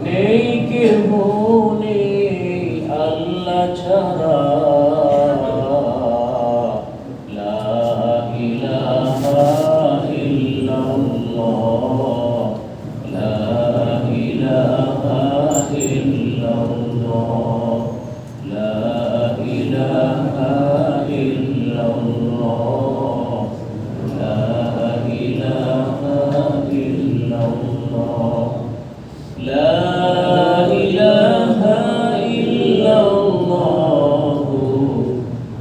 নেই কেহ নেই আল্লাহ ছাড়া, লা ইলাহা ইল্লাল্লাহ, লা ইলাহা ইল্লাল্লাহ, লা ইলাহা ইল্লাল্লাহ, লা ইলাহা ইল্লাল্লাহ, লা ইলাহা ইল্লাল্লাহ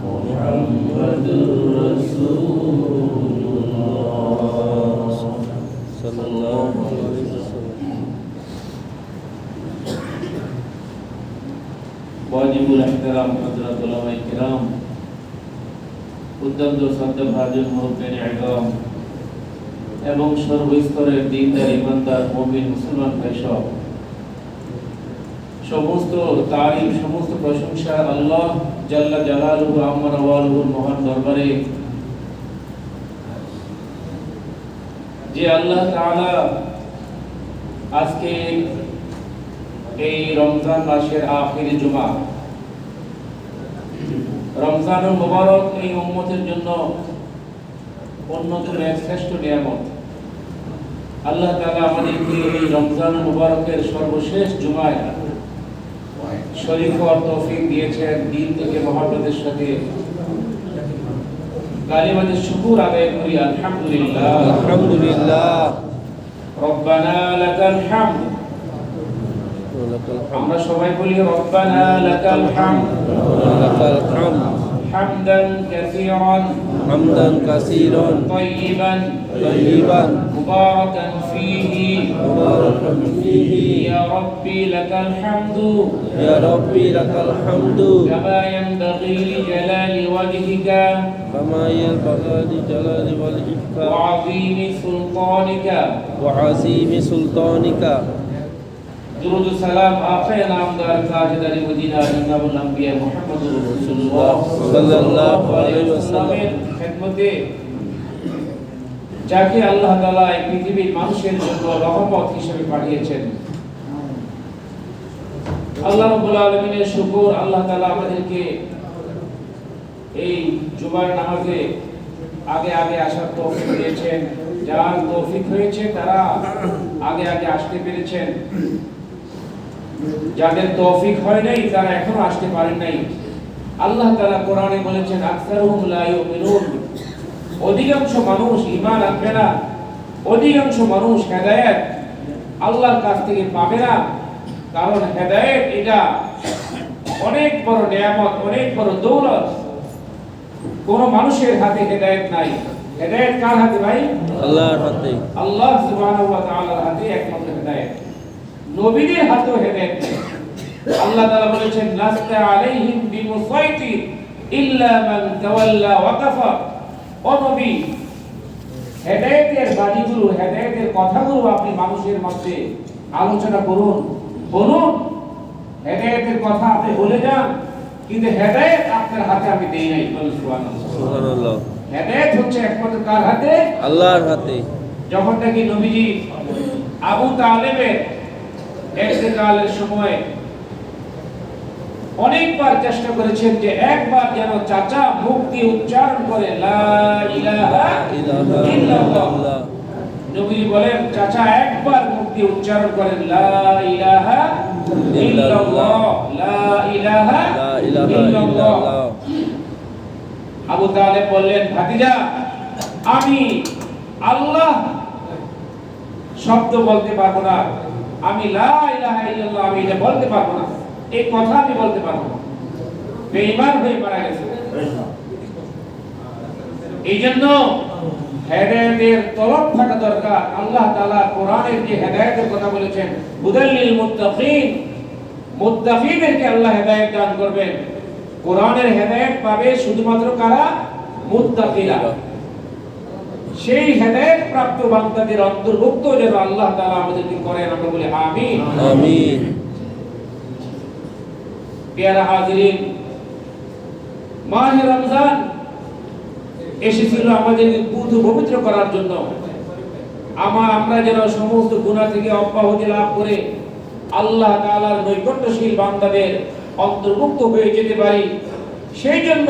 মুহাম্মাদুর রাসূলুল্লাহ সাল্লাল্লাহু আলাইহি ওয়াসাল্লাম। ওয়াজিবুল ইহতিরাম হযরত উলামায়ে কিরাম, উদ্যন্ত শ্রদ্ধাভাজন মুরব্বিয়ানে ইগরাম এবং সর্বস্তরের দ্বীনদার ইমানদার মুমিন মুসলমান ভাই সব, সমস্ত তারিফ সমস্ত প্রশংসা আল্লাহ জাল্লা জালালুহু আম্মা ওয়ালুহুর মহান দরবারে, যে আল্লাহ তাআলা আজকে এই রমজান মাসের আখিরি জুমা, রমজানুল মুবারক এই উম্মতের জন্য অন্যতম এক শ্রেষ্ঠ নিয়ামত। আল্লাহ তাআলা আমাদেরকে এই রমজানুল মুবারকের সর্বশেষ জুমায় শরীক হওয়ার তৌফিক দিয়েছেন। দিল থেকে মহব্বতের সাথে কালিমাতে শুকর আদায় করি আলহামদুলিল্লাহ, আলহামদুলিল্লাহ। রব্বানা লাকাল হামদ। আমরা সবাই বলি রব্বানা লাকাল হামদ, লাকাল হামদ হামদান কাসীরান, হামদান কাসীরান, তাইয়িবান তাইয়িবান, মুবারাকান ফীহি, মুবারাকান ফীহি। ইয়া রাব্বি লাকাল হামদু, ইয়া রাব্বি লাকাল হামদু, কামা ইয়ানবাগী লিজালালি ওয়াজহিকা কামা ইয়ানবাগী লিজালালি ওয়াজহিকা ওয়া আযীমি সুলতানিকা। ওয়া আযীমি সুলতানিকা। दुरूद सलाम आक़ाए नामदार ताजदार मदीना इमामुल अंबिया मुहम्मदुर रसूलुल्लाह सल्लल्लाहु अलैहि वसल्लम এর খেদমতে, যাকে আল্লাহ তাআলা এই পৃথিবীর মানুষের জন্য রহমত হিসেবে পাঠিয়েছেন। আল্লাহ রাব্বুল আলামিনের শুকর, আল্লাহ তাআলা আমাদেরকে এই জুমার নামাজে আগে আগে আসার তৌফিক দিয়েছেন। যার তৌফিক হয়েছে তারা আগে আগে আসতে পেরেছেন, যাদের তৌফিক হয় নাই তারা এখনো আসতে পারেন নাই। আল্লাহ তাআলা কোরআনে বলেছেন আকসারুহুম লা ইউমিনুন, অধিকাংশ মানুষ ঈমান আনবে না, অধিকাংশ মানুষ হেদায়েত আল্লাহর কাছ থেকে পাবে না। কারণ হেদায়েত এটা অনেক বড় নিয়ামত, অনেক বড় দৌলত। কোন মানুষের হাতে হেদায়েত নাই। হেদায়েত কার হাতে ভাই? আল্লাহর হাতে। আল্লাহ সুবহানাহু ওয়া তাআলার হাতে একমাত্র হেদায়েত। নবীদের হাতেও হেদায়েত নেই। আল্লাহ তাআলা বলেছেন লাস্তা আলাইহিম বিমুসাইতির ইল্লা মান তাওয়াল্লা ওয়া কাফা। ও নবী, হেদায়েতের বাণীগুলো, হেদায়েতের কথাগুলো আপনি মানুষের মধ্যে আলোচনা করুন, বলুন। হেদায়েতের কথা আপনি বলে যান, কিন্তু হেদায়েত আপনার হাতে আমি দেই নাই। বলুন সুবহানাল্লাহ। সুবহানাল্লাহ। হেদায়েত হচ্ছে একমাত্র কার হাতে? আল্লাহর হাতে। যখন নাকি নবীজি আবু তালেবের ইন্তেকালের সময় অনেকবার চেষ্টা করেছেন যে একবার যেন চাচা মুখ দিয়ে উচ্চারণ করে লা ইলাহা ইল্লাল্লাহ। নবীজি বলেন চাচা একবার মুখ দিয়ে উচ্চারণ করেন লা ইলাহা ইল্লাল্লাহ, লা ইলাহা ইল্লাল্লাহ। আবু তালেব বললেন ভাতিজা, আমি আল্লাহ শব্দ বলতে পারবো না, আমি লা ইলাহা ইল্লাল্লাহ আমি এটা বলতে পারবো না, এই কথা আমি বলতে পারবো না। বেঈমান হয়ে মারা গেছে। এই জন্য হেদায়েতের তলব থাকা দরকার। আল্লাহ তাআলা কোরআনের যে হেদায়েতের কথা বলেছেন, হুদাল লিল মুত্তাকিন, মুত্তাকিনদেরকে আল্লাহ হেদায়েত দান করবেন। কোরআনের হেদায়েত পাবে শুধুমাত্র কারা? মুত্তাকিরা। সেই হেদায়েত প্রাপ্ত বান্দাদের অন্তর্ভুক্ত যেন আল্লাহ তাআলা আমাদেরকে করেন। আমরা বলি আমিন, আমিন। প্রিয় হাজিরিন, মাহে রমজান এসেছিল আমাদেরকে পবিত্র করার জন্য। আমরা যেন সমস্ত গুনাহ থেকে অব্যাহতি লাভ করে আল্লাহ তাআলার নৈকট্যশীল বান্দাদের অন্তর্ভুক্ত হয়ে যেতে পারি। সেই জন্য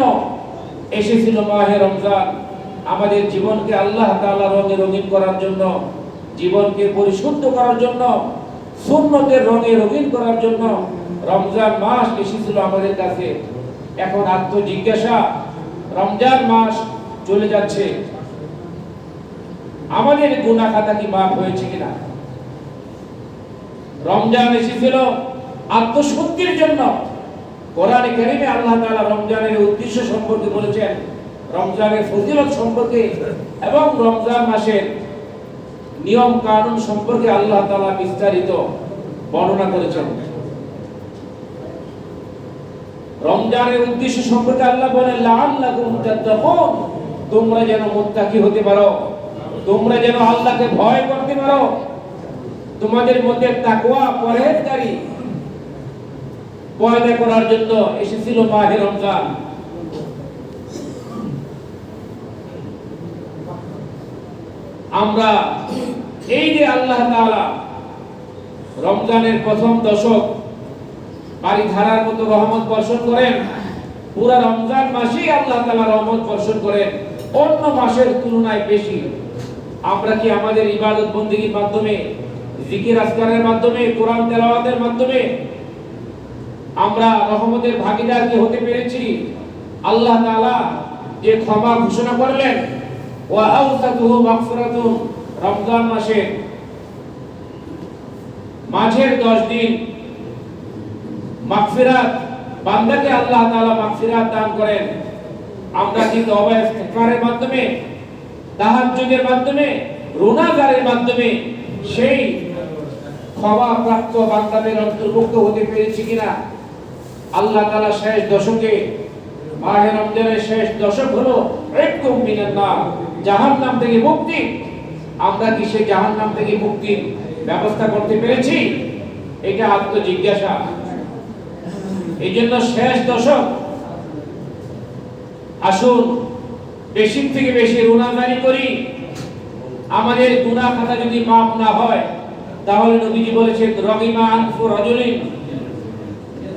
এসেছিল মাহে রমজান, আমাদের জীবনকে আল্লাহ তাআলা রঙে রঙিন করার জন্য, জীবনকে পরিশুদ্ধ করার জন্য, সুন্নতের রঙে রঙিন করার জন্য রমজান মাস এসেছিল আমাদের কাছে। এখন আত্মজিজ্ঞাসা, রমজান মাস চলে যাচ্ছে, আমাদের গুনাহ খাতা কি মাফ হয়েছে কিনা? রমজান এসেছিল আত্মশুদ্ধির জন্য। কোরআনে কারীমে আল্লাহ তাআলা রমজানের উদ্দেশ্য সম্পর্কে বলেছেন, রমজানের ফজিলত সম্পর্কে এবং রমজান মাসের নিয়ম কানুন সম্পর্কে আল্লাহ তাআলা বিস্তারিত বর্ণনা করেছেন। রমজানের উদ্দেশ্য সম্পর্কে আল্লাহ বলেন, লাআল্লাকুম তাত্তাকুন, তোমরা যেন মুত্তাকি হতে পারো, তোমরা যেন আল্লাহকে ভয় করতে পারো, তোমাদের মধ্যে তাকওয়া পরহেজগারি পয়দা করার জন্য এসেছিল মাহে রমজান। আমরা এই যে আল্লাহ তাআলা রমজানের প্রথম দশক বারিধারার মতো রহমত বর্ষণ করেন, পুরা রমজান মাসেই আল্লাহ তাআলা রহমত বর্ষণ করেন অন্য মাসের তুলনায় বেশি। আমরা কি আমাদের ইবাদত বন্দেগীর মাধ্যমে, জিকির আজকারের মাধ্যমে, কোরআন তেলাওয়াতের মাধ্যমে আমরা রহমতের ভাগীদার কি হতে পেরেছি? আল্লাহ তাআলা যে ক্ষমা ঘোষণা করলেন, ওয়া আওসাতুহু মাগফিরাতুন, রমজান মাসে মাঝের 10 দিন মাগফিরাত, বান্দাকে আল্লাহ তাআলা মাগফিরাত দান করেন। আমরা কি তওবা ইস্তিগফারের মাধ্যমে, তাহাজ্জুদের মাধ্যমে, রোজাদারের মাধ্যমে সেই ক্ষমা প্রাপ্ত বান্দাদের অন্তর্ভুক্ত হতে পেরেছি কিনা? আল্লাহ তাআলা শেষ দশকে, মাহে রমজানের শেষ দশক হলো ইতকুম মিনান নার, জাহান্নাম থেকে মুক্তি। আমরা কি সেই জাহান্নাম থেকে মুক্তির ব্যবস্থা করতে পেরেছি? এটা আত্মজিজ্ঞাসা। এই জন্য শেষ দশক আসুন বেশি থেকে বেশি রোজাদারি করি। আমাদের গুনাহ খাতা যদি মাফ না হয়, তাহলে নবীজি বলেছেন, রগিমা আনফু রাজুলিন,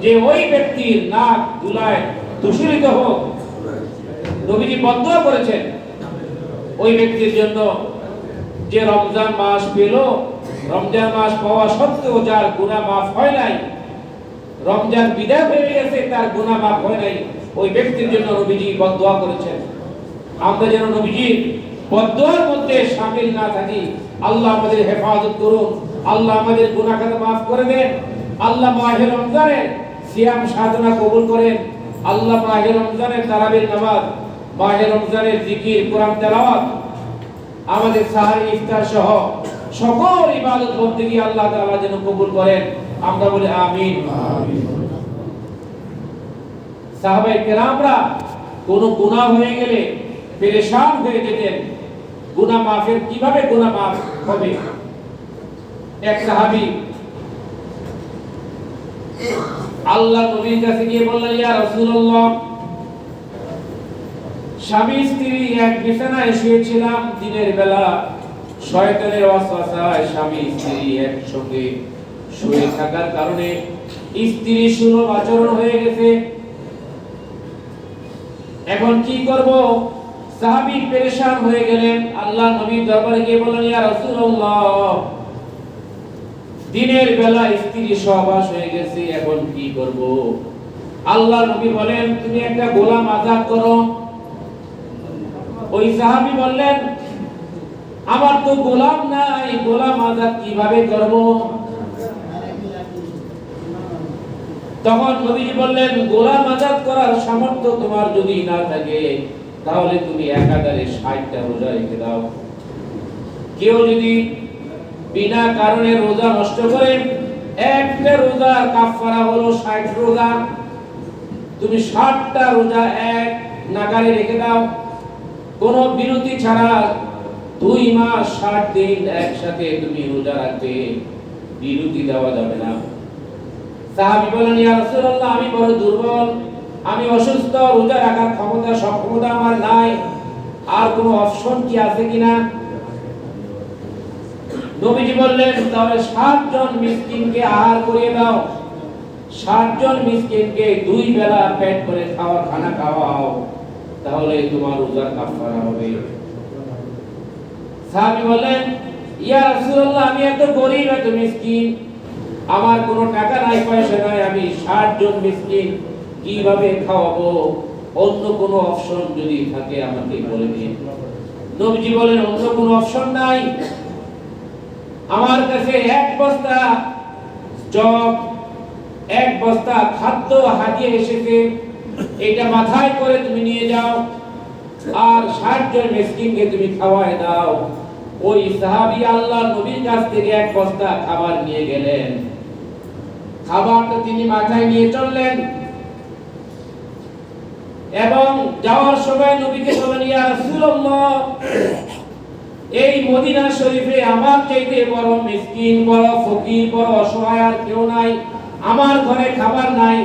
যে ওই ব্যক্তির নাক ধুলায় দূষিত হোক। নবীজি বদদুয়া করেছেন ওই ব্যক্তির জন্য যে রমজান মাস পেল, রমজান মাস পাওয়া সত্ত্বেও যার গুনাহ মাফ হয় নাই, রমজান বিদায় হয়ে গেছে, তার গুনাহ মাফ হয় নাই, ওই ব্যক্তির জন্য নবীজি বদদুয়া করেছেন। আমরা যেন নবীজির বদদুয়ার মধ্যে শামিল না থাকি। আল্লাহ আমাদের হেফাজত করুন, আল্লাহ আমাদের গুনাহ খাতা মাফ করে দেন। আল্লাহ মাহে রমজানের সিয়াম সাধনা কবুল করেন। আল্লাহ মাহে রমজানের তারাবির নামাজ, মাহে রমজানের জিকির, কোরআন তেলাওয়াত, আমাদের সাহারি ইফতার সহ সকল ইবাদত বন্দেগী আল্লাহ তাআলা যেন কবুল করেন। আমরা বলি আমিন। সাহাবায়ে কেরামরা কোন গুনাহ হয়ে গেলে পেরেশান হয়ে যেতেন, গুনাহ মাফের কিভাবে গুনাহ মাফ হবে। এক সাহাবী আল্লাহ নবীর কাছে গিয়ে বললেন, ইয়া রাসূলুল্লাহ, স্বামী স্ত্রী এক বিছানায় শুয়েছিলাম, দিনের বেলা শয়তানের ওয়াসওয়াসায় স্বামী স্ত্রী একসঙ্গে শুয়ে থাকার কারণে স্ত্রী সুলভ আচরণ হয়ে গেছে, এখন কি করব? সাহাবী পেরেশান হয়ে গেলেন, আল্লাহ নবীর দরবারে গিয়ে বললেন, ইয়া রাসূলুল্লাহ, দিনের বেলা স্ত্রী সহবাস হয়ে গেছে, এখন কি করব? আল্লাহ নবী বলেন, তুমি একটা গোলাম আযাদ করো। ওই সাহাবী বললেন, আমার তো গোলাম নাই, গোলাম আযাদ কিভাবে করব? তখন নবীজি বললেন, গোলাম আযাদ করার সামর্থ্য তোমার যদি না থাকে, তাহলে তুমি একাধারে 60টা রোজা রেখে দাও। কেউ যদি বিনা কারণে রোজা নষ্ট করে, একটা রোজার কাফারা হলো 60 রোজা। তুমি 60টা রোজা এক নাগারে রেখে দাও, কোনো বিরতি ছাড়া 2 মাস 60 দিন একসাথে তুমি রোজা রাখবে, বিরতি দেওয়া যাবে না। সাহাবী বলেন, ইয়া রাসূলুল্লাহ, আমি বড় দুর্বল, আমি অসুস্থ, রোজা রাখার ক্ষমতা সক্ষমতা আমার নাই, আর কোনো অপশন কি আছে কিনা? নবীজি বললেন তাহলে 60 জন মিসকিনকে আহার করিয়ে দাও, 60 জন মিসকিনকে 2 বেলা পেট ভরে খানা খাওয়াও, তাহলে তোমার রোজার কাফারা হবে। সাহাবী বললেন ইয়া রাসূলুল্লাহ, আমি এত গরীব, এত মিসকিন, আমার কোনো টাকা নাই, পয়সা নাই, আমি 60 জন মিসকিন কিভাবে খাওয়াবো? অন্য কোনো অপশন যদি থাকে আমাকে বলে দিন। নবীজি বলেন অন্য কোনো অপশন নাই, আমার কাছে 1 বস্তা জব, 1 বস্তা খাদ্য হাদিয়া এসেছে, এটা মাথায় করে তুমি নিয়ে যাও আর 60 জন মিসকিনকে তুমি খাওয়ায় দাও। ওই সাহাবী আল্লাহর নবীর কাছ থেকে 1 বস্তা খাবার নিয়ে গেলেন, খাবারটা তিনি মাথায় নিয়ে চললেন এবং যাওয়ার সময় নবীকে বলেন ইয়া রাসূলুল্লাহ, এই মদিনা শরীফে আমার চাইতে বড় মিসকিন, বড় ফকির, বড় অসহায় আর কেউ নাই, আমার ঘরে খাবার নাই,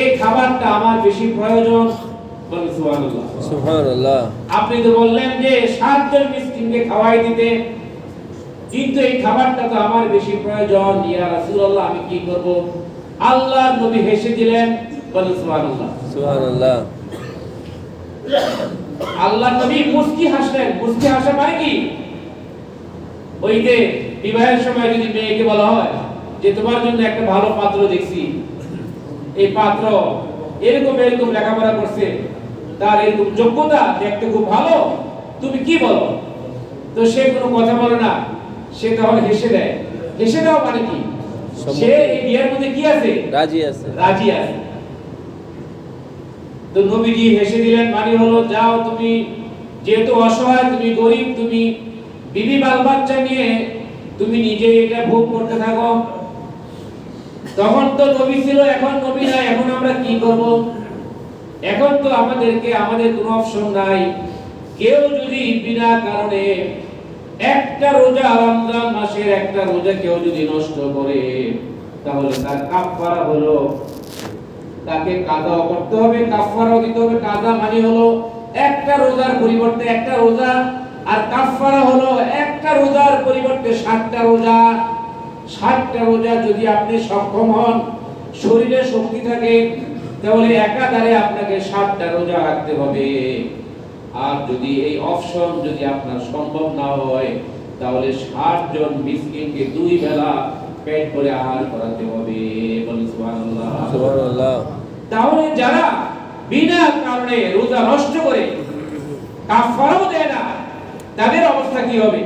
এই খাবারটা আমার বেশি প্রয়োজন। বলেন সুবহানাল্লাহ। সুবহানাল্লাহ। আপনি তো বললেন যে 60 জন মিসকিনকে খাওয়াই দিতে, কিন্তু এই খাবারটা তো আমার বেশি প্রয়োজন, ইয়া রাসূলুল্লাহ আমি কি করব? আল্লাহর নবী হেসে দিলেন। বলেন সুবহানাল্লাহ। সুবহানাল্লাহ। আল্লাহর নবী মুস্কি হাসলেন। মুস্কি হাসা মানে কি? ওই যে বিবাহের সময় যদি মেয়েকে বলা হয় যে তোমার জন্য একটা ভালো পাত্র দেখছি, এই পাত্র এরকম এরকম লেখাপড়া করছে, তার এরকম যোগ্যতা, দেখতে খুব ভালো, তুমি কি বলো? তো সে কোনো কথা বলে না, সে তাহলে হেসে দেয়। হেসে দেওয়া মানে কি? সে এই বিয়ের মধ্যে কি আছে? রাজি আছে। রাজি আছে। তো নবীজি হেসে দিলেন, মানে হলো যাও তুমি, যেহেতু অসহায়, তুমি গরীব, তুমি বিবি বাল বাচ্চা নিয়ে তুমি নিজে এটা ভোগ করতে থাকো। তখন তো নবী ছিল, এখন নবী নাই, এখন আমরা কি করব? এখন তো আমাদের কোনো অপশন নাই। কেউ যদি বিনা কারণে একটা রোজা, রমজান মাসের একটা রোজা কেউ যদি নষ্ট করে, তাহলে তার কাফারা হলো তাকে কাজা করতে হবে, কাফারাও দিতে হবে। কাজা মানে হলো একটা রোজার পরিবর্তে একটা রোজা, আর কাফারা হলো একটা রোজার পরিবর্তে 60টা রোজা। 60টা রোজা যদি আপনি সক্ষম হন, শরীরে শক্তি থাকে, তাহলে একাধারে আপনাকে 60টা রোজা রাখতে হবে। আর যদি এই অপশন যদি আপনার সম্ভব না হয়, তাহলে 60 জন মিসকিনকে 2 বেলা পেট ভরে আহার করাতে হবে। বলেন সুবহানাল্লাহ। সুবহানাল্লাহ। তাহলে যারা বিনা কারণে রোজা নষ্ট করে কাফারাও দেয় না, তাদের অবস্থা কি হবে?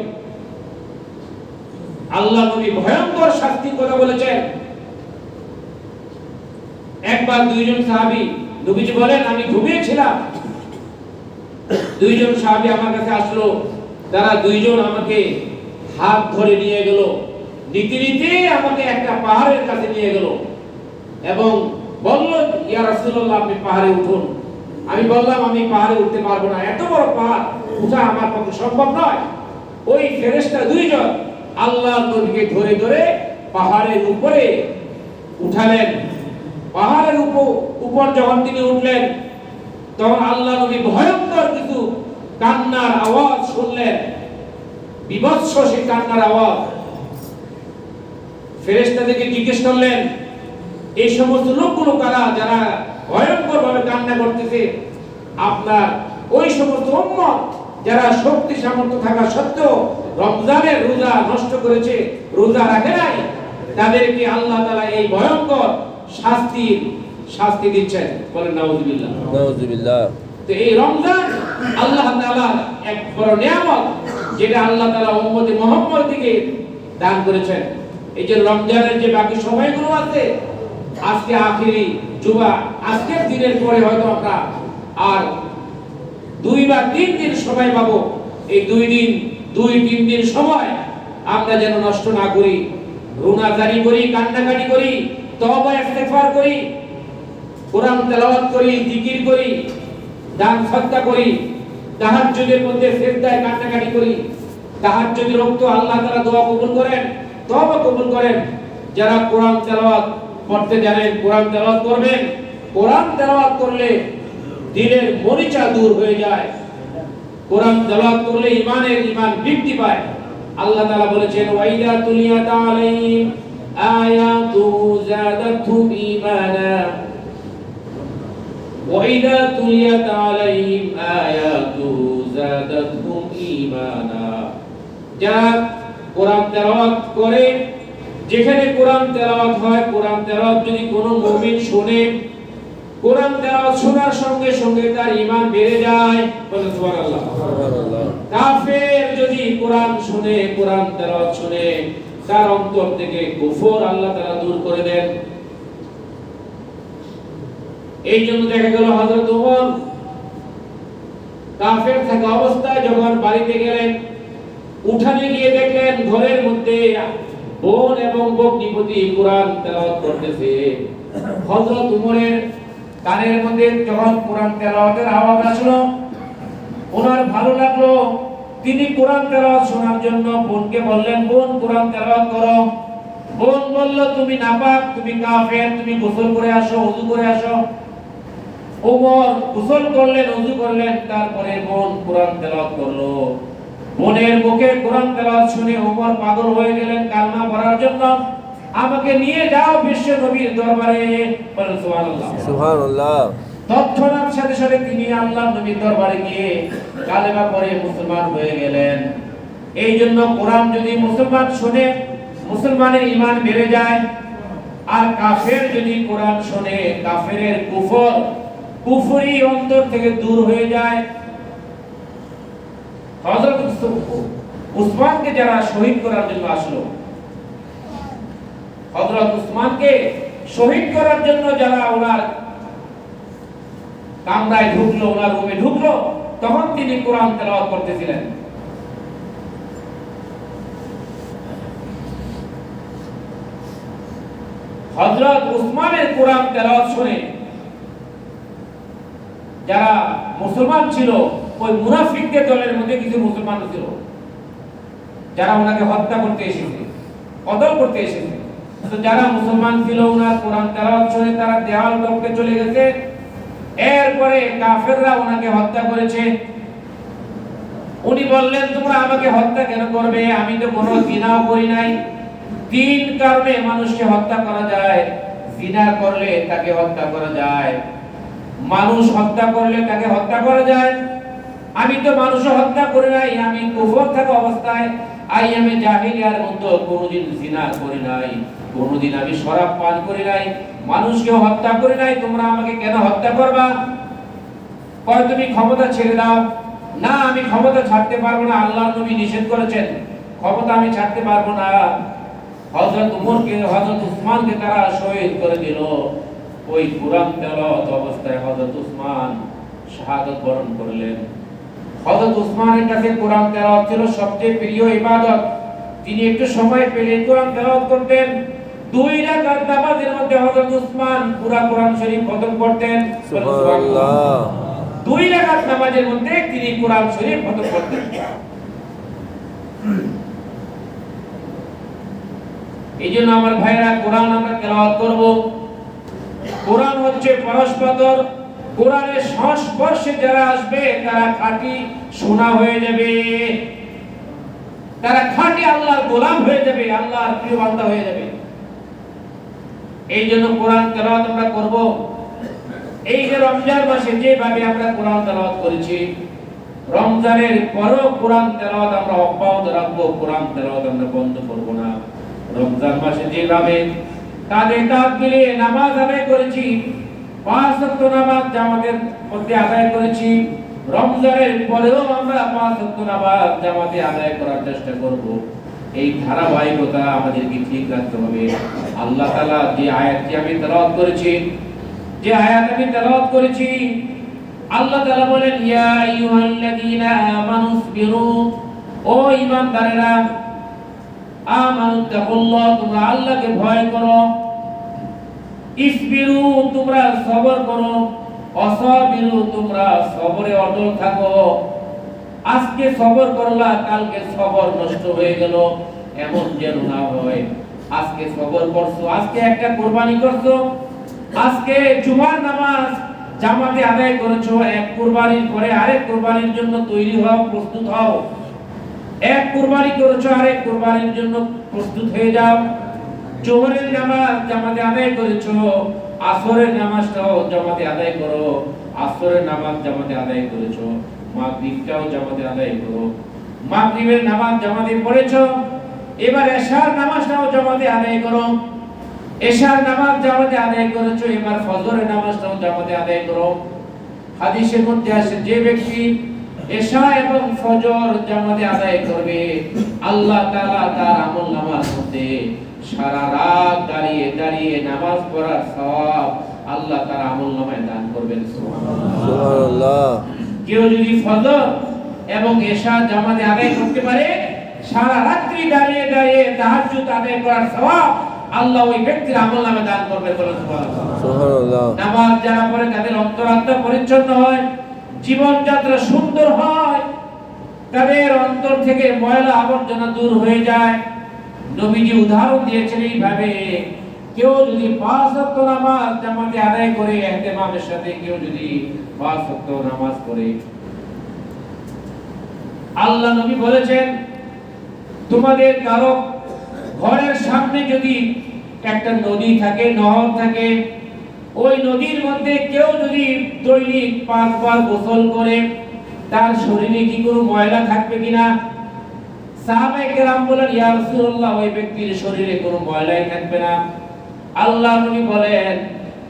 আল্লাহ নবী ভয়ঙ্কর শাস্তির কথা বলেছেন। একবার 2 জন সাহাবী, নবীজি বলেন আমি ঘুমিয়েছিলাম, 2 জন সাহাবী আমার কাছে আসলো, তারা 2 জন আমাকে হাত ধরে নিয়ে গেল, নীতি নীতি আমাকে একটা পাহাড়ের কাছে নিয়ে গেল এবং বলল ইয়া রাসূলুল্লাহ আপনি পাহাড়ে উঠুন। আমি বললাম আমি পাহাড়ে উঠতে পারবো না, এত বড় পাহাড় উঠা আমার পক্ষে সম্ভব নয়। ওই ফেরেশতা 2 জন আল্লাহর নবীকে ধরে ধরে পাহাড়ের উপরে উঠালেন। পাহাড়ের উপর যখন তিনি উঠলেন, তখন আল্লাহ নবী ভয়ঙ্কর কিছু কান্নার আওয়াজ শুনলেন, বিভৎস সেই কান্নার আওয়াজ। ফেরেশতাদেরকে জিজ্ঞেস করলেন এই সমস্ত লোকগুলো কারা, যারা ভয়ঙ্কর ভাবে কান্না করতেছে? আপনার ওই সমস্ত উম্মত যারা শক্তি সামর্থ্য থাকা সত্ত্বেও রমজানের রোজা নষ্ট করেছে, রোজা রাখে নাই, তাদেরকে আল্লাহ তাআলা এই ভয়ঙ্কর শাস্তি দিচ্ছেন। বলেন নাউযুবিল্লাহ। নাউযুবিল্লাহ। তো এই রমজান আল্লাহ তাআলার এক বড় নিয়ামত, যেটা আল্লাহ তাআলা উম্মতে মুহাম্মদকে দান করেছেন। এই যে রমজানের যে বাকি সময়গুলো আছে, আজকে আখেরি জুমা, আজকের দিনের পরে হয়তো আমরা আর 2 বা 3 দিন সময় পাবো। এই 2-3 দিন সময় আমরা যেন নষ্ট না করি, রুনাজারি করি, কান্নাকাটি করি, তওবা ইস্তেগফার করি, কোরআন তেলাওয়াত করি, জিকির করি, দান সদকা করি, তাহাজ্জুদের মধ্যে সিজদায় কান্নাকাটি করি। তাহাজ্জুদের রক্ত আল্লাহ তাআলা দোয়া কবুল করেন, তওবা কবুল করেন। যারা কোরআন তেলাওয়াত পড়তে জানেন, কোরআন তেলাওয়াত করবেন। কোরআন তেলাওয়াত করলে দিলের মরিচা দূর হয়ে যায়। কোরআন তেলাওয়াত করলে ইমান বৃদ্ধি পায়। আল্লাহ তাআলা বলেছেন ওয়াইদা তুলিয়াত আলাইহিম আয়াতুহু যাদাতহুম ঈমানা ওয়াইদা তুলিয়াত আলাইহিম আয়াতুহু যাদাতহুম ঈমানা। যারা কোরআন তেলাওয়াত করে, যেখানে কোরআন তেলাওয়াত হয়, কোরআন তেলাওয়াত যদি কোনো মুমিন শুনে, কোরআন তেলাওয়াত শোনার সঙ্গে সঙ্গে তার ঈমান বেড়ে যায়। বলেন সুবহানাল্লাহ। সুবহানাল্লাহ। কাফের যদি কোরআন শুনে, কোরআন তেলাওয়াত শুনে, তার অন্তর থেকে কুফর আল্লাহ তাআলা দূর করে দেন। এই জন্য দেখা গেল হযরত ওমর কাফের থাকা অবস্থায় যখন বাড়িতে গেলেন, উঠানে গিয়ে দেখলেন ঘরের মধ্যে বোন এবং ভগ্নিপতি কোরআন তেলাওয়াত করতেছে। হযরত ওমরের কানের মধ্যে যখন কোরআন তেলাওয়াতের আওয়াজ আসলো, ওনার ভালো লাগলো। তিনি কোরআন তেলাওয়াত শোনার জন্য বোনকে বললেন, বোন কোরআন তেলাওয়াত করো। বোন বলল, তুমি নাপাক, তুমি কাফের, তুমি গোসল করে আসো, ওযু করে আসো। ওমর গোসল করলেন, ওযু করলেন, তারপরে বোন কোরআন তেলাওয়াত করলো। বোনের মুখে কোরআন তেলাওয়াত শুনে ওমর পাগল হয়ে গেলেন কালমা পড়ার জন্য। আমাকে নিয়ে যাও বিশ্ব নবীর দরবারে। বলেন সুবহানাল্লাহ। সুবহানাল্লাহ। তৎক্ষণাৎ সাথে সাথে তিনি আল্লাহর নবীর দরবারে গিয়ে কালেমা পড়ে মুসলমান হয়ে গেলেন। এই জন্য কোরআন যদি মুসলমান শুনে, মুসলমানের ঈমান বেড়ে যায়। আর কাফের যদি কোরআন শুনে, কাফেরের কুফরি অন্তর থেকে দূর হয়ে যায়। হযরত উসমানকে যারা শহীদ করার জন্য আসলো, হযরত উসমানকে শহীদ করার জন্য যারা ওনার কামরায় ঢুকলো, ওনার রুমে ঢুকলো, তখন তিনি কোরআন তেলাওয়াত করতেছিলেন। হযরত উসমানের কোরআন তেলাওয়াত শুনে যারা মুসলমান ছিল, ওই মুনাফিকদের দলের মধ্যে কিছু মুসলমান ছিল যারা ওনাকে হত্যা করতে এসেছে, কতল করতে এসেছে। তো যারা মুসলমান ছিল, ওনার কোরআন তেলাওয়াত শুনে তারা দেওয়াল টপকে চলে গেছে। এরপরে কাফেররা ওনাকে হত্যা করেছে। উনি বললেন, তোমরা আমাকে হত্যা কেন করবে? আমি তো কোনো জিনাও করি নাই। তিন কারণে মানুষকে হত্যা করা যায়। জিনা করলে তাকে হত্যা করা যায়, মানুষ হত্যা করলে তাকে হত্যা করা যায়। আমি তো মানুষও হত্যা করি নাই। আমি কুফর থাকা অবস্থায় আইয়ামে জাহিলিয়ার মধ্যে কোনোদিন জিনা করি নাই, কোনোদিন আমি শরাব পান করি নাই, মানুষকে হত্যা করি নাই। তোমরা আমাকে কেন হত্যা করবা? কয় তুমি ক্ষমতা ছেড়ে দাও। না, আমি ক্ষমতা ছাড়তে পারবো না। আল্লাহর নবী নিষেধ করেছেন, ক্ষমতা আমি ছাড়তে পারবো না। হযরত ওমরকে, হযরত উসমানকে তারা শহীদ করে দিল। ওই কোরআন তেলাওয়াত অবস্থায় হযরত উসমান শাহাদাত বরণ করলেন। হযরত উসমানের কাছে কোরআন তেলাওয়াত ছিল সবচেয়ে প্রিয় ইবাদত। তিনি একটু সময় পেলে কোরআন তেলাওয়াত করতেন। 2 রাকাত নামাজের মধ্যে হযরত উসমান পুরো কোরআন শরীফ খতম করতেন। সুবহানাল্লাহ। 2 রাকাত নামাজের মধ্যে তিনি কোরআন শরীফ খতম করতেন। এইজন্য আমার ভাইরা, কোরআন আমরা তেলাওয়াত করব। কোরআন হচ্ছে পরশপাথর। কোরআনের সংস্পর্শে যারা আসবে তারা খাঁটি সোনা হয়ে যাবে, তারা খাঁটি আল্লাহর গোলাম হয়ে যাবে, আল্লাহর প্রিয় বান্দা হয়ে যাবে। এই জন্য কোরআন তেলাওয়াত আমরা করব। এই যে রমজান মাসে যেভাবে আমরা কোরআন তেলাওয়াত করেছি, রমজানের পরও কোরআন তেলাওয়াত আমরা অব্যাহত রাখবো। কোরআন তেলাওয়াত আমরা বন্ধ করব না। রমজান মাসে যেভাবে কাঁধে কাঁধ মিলিয়ে নামাজ আদায় করেছি, 5 ওয়াক্ত নামাজ জামাতের মধ্যে আদায় করেছি, রমজানের পরেও আমরা 5 ওয়াক্ত নামাজ জামাতে আদায় করার চেষ্টা করব। এই ধারাবাহিকতা আমাদেরকে ঠিক রাখতে হবে। আল্লাহ তাআলা যে আয়াতটি আমি তেলাওয়াত করেছি, আল্লাহ তাআলা বলেন, ইয়া আইয়ুহাল্লাযীনা আমানুসবিরু, ও ঈমানদারেরা, আমানুত্তাকুল্লাহ, তোমরা আল্লাহকে ভয় করো। ইসবিরু, তোমরা সবর করো। অসাবিরু, তোমরা সবরে অটল থাকো। আজকে সবর করলা, কালকে সবর নষ্ট হয়ে গেল, এমন যেন না হয়। আজকে সবর করছো, আজকে একটা কুরবানি করছো, আজকে জুমার নামাজ জামাতে আদায় করেছো, এক কুরবানির পরে আরেক কুরবানির জন্য তৈরি হও, প্রস্তুত হও। এক কুরবানি করেছো, আরেক কুরবানির জন্য প্রস্তুত হয়ে যাও। জোহরের নামাজ জামাতে আদায় করেছো, আসরের নামাজটাও জামাতে আদায় করো। আসরের নামাজ জামাতে আদায় করেছো, মাগরিবটাও জামাতে আদায় করো। মাগরিবের নামাজ জামাতে পড়েছো, এবার এশার নামাজটাও জামাতে আদায় করো। এশার নামাজ জামাতে আদায় করেছো, এবার ফজরের নামাজটাও জামাতে আদায় করো। হাদিসের মধ্যে আছে যে ব্যক্তি এশা এবং ফজর জামাতে আদায় করবে, আল্লাহ তাআলা তার আমলনামার মধ্যে সারা রাত দাঁড়িয়ে দাঁড়িয়ে নামাজ পড়ার সওয়াব আল্লাহ তার আমলনামায় দান করবেন। সুবহানাল্লাহ। কেউ যদি ফজর এবং এশা জামাতে আদায় করতে পারে, সারা রাত্রি দাঁড়িয়ে দাঁড়িয়ে তাহাজ্জুদ আদায় করার সওয়াব আল্লাহ ওই ব্যক্তির আমলনামায় দান করবে। বলেন সুবহানাল্লাহ। সুবহানাল্লাহ। নামাজ যারা পড়ে তাদের অন্তরাত্মা পরিচ্ছন্ন হয়, জীবনযাত্রা সুন্দর হয়, তাদের অন্তর থেকে ময়লা আবর্জনা দূর হয়ে যায়। নবীজি উদাহরণ দিয়েছেন এইভাবে, কেউ যদি 5 ওয়াক্ত নামাজ জামাতে আদায় করে, ইহতিমামের সাথে কেউ যদি 5 ওয়াক্ত নামাজ পড়ে, আল্লাহ নবী বলেছেন তোমাদের কারো ঘরের সামনে যদি একটা নদী থাকে, নহর থাকে, ওই নদীর মধ্যে কেউ যদি দৈনিক 5 বার গোসল করে, তার শরীরে কি কোনো ময়লা থাকবে কিনা? সাহাবায়ে কেরাম বলেন, ইয়া রাসূলুল্লাহ, ওই ব্যক্তির শরীরে কোনো ময়লাই থাকবে না। আল্লাহ নবী বলেন,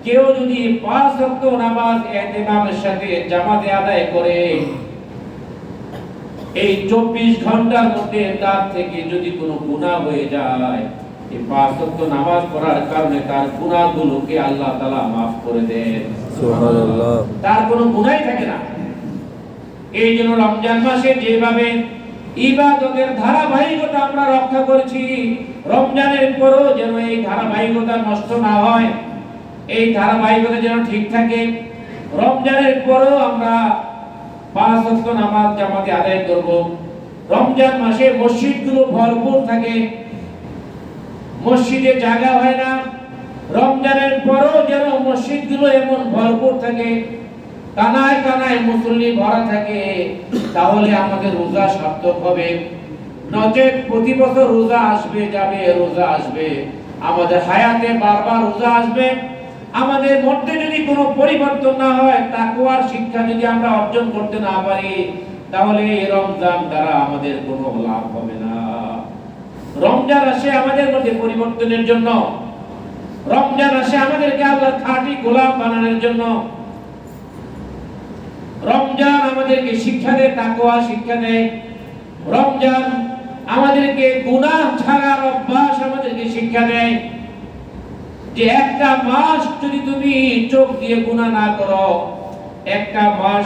কেউ যদি 5 ওয়াক্ত নামাজ ইহতিমামের সাথে জামাতে আদায় করে, এই 24 ঘন্টার মধ্যে তার থেকে যদি কোনো গুনাহ হয়ে যায়, এই 5 ওয়াক্ত নামাজ পড়ার কারণে তার গুনাহগুলোকে আল্লাহ তাআলা maaf করে দেন। সুবহানাল্লাহ। তার কোনো গুনাহই থাকে না। এই জন্য রমজান মাসে যেভাবে ইবাদতের ধারাবাহিকতা আমরা রক্ষা করেছি, রমজানের পরও যেন এই ধারাবাহিকতা নষ্ট না হয়, এই ধারাবাহিকতা যেন ঠিক থাকে। রমজানের পরও আমরা 5 ওয়াক্ত নামাজ জামাতে আদায় করব। রমজান মাসে মসজিদগুলো ভরপুর থাকে, মসজিদে জায়গা হয় না। রমজানের পরও যেন মসজিদগুলো এমন ভরপুর থাকে, কানায় কানায় মুসল্লি ভরা থাকে, তাহলে আমাদের রোজা সার্থক হবে। নচেত প্রতি বছর রোজা আসবে যাবে, রোজা আসবে, আমাদের হায়াতে বারবার রোজা আসবে। আমাদের মধ্যে যদি কোনো পরিবর্তন না হয়, তাকওয়ার শিক্ষা যদি আমরা অর্জন করতে না পারি, তাহলে এই রমজান দ্বারা আমাদের কোনো লাভ হবে না। রমজান আসে আমাদের মধ্যে পরিবর্তনের জন্য, রমজান আসে আমাদেরকে আল্লাহর খাঁটি গোলাম বানানোর জন্য। রমজান আমাদেরকে শিক্ষা দেয়, তাকওয়া শিক্ষা দেয়। রমজান আমাদেরকে গুনাহ ছাড়ার অভ্যাস আমাদেরকে শিক্ষা দেয়, যে একটা মাস যদি তুমি চোখ দিয়ে গুনাহ না করো, একটা মাস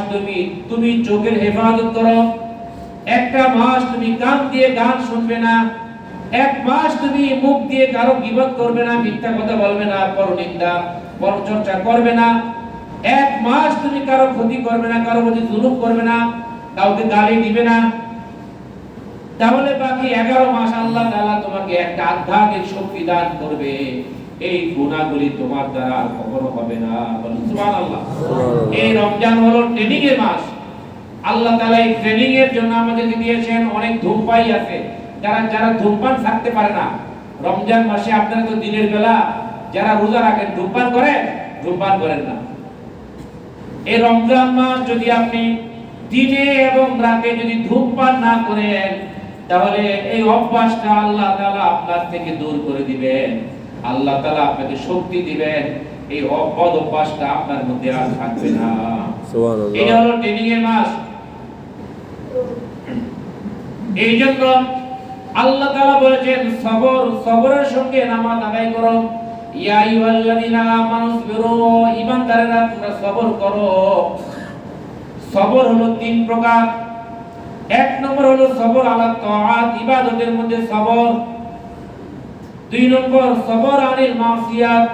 তুমি চোখের হেফাজত করো, একটা মাস তুমি কান দিয়ে গান শুনবে না, এক মাস তুমি মুখ দিয়ে কারো গীবত করবে না, মিথ্যা কথা বলবে না, পরনিন্দা পরচর্চা করবে না, এক মাস তুমি কারো ক্ষতি করবে না, কারো প্রতি জুলুম করবে না, কাউকে গালি দিবে না, তাহলে বাকি 11 মাস আল্লাহ তাআলা তোমাকে একটা আধ্যাত্মিক শক্তি দান করবে। এই গুনাহগুলি তোমার দ্বারা আর কখনো হবে না। বলুন সুবহানাল্লাহ। এই রমজান হলো ট্রেনিং এর মাস। আল্লাহ তাআলা এই ট্রেনিং এর জন্য আমাদেরকে দিয়েছেন। অনেক ধূমপাই আছে, যারা ধূমপান থাকতে পারে না, রমজান মাসে আপনারা তো দিনের বেলা যারা রোজা রাখেন ধূমপান করেন না। এই রমজান মাস যদি আপনি দিনে এবং রাতে যদি ধূমপান না করেন, তাহলে এই অভ্যাসটা আল্লাহ তাআলা আপনার থেকে দূর করে দিবেন। আল্লাহ তাআলা আপনাকে শক্তি দিবেন, এই অবদ অভ্যাসটা আপনার মধ্যে আর থাকবে না। সুবহানাল্লাহ। এটা হলো ট্রেনিং এর মাস। এই জন্য আল্লাহ তাআলা বলেছেন, সবরের সঙ্গে নামাজ আদায় করো। ইয়া আইয়ুহাল্লাযীনা আমানুসবিরু, ঈমানদারেরা তোমরা সবর করো। সবর হলো 3 প্রকার। 1 নম্বর হলো সবর আলা তাআত, ইবাদতের মধ্যে সবর। 2 নম্বর সবর আনিল মাসিয়াত,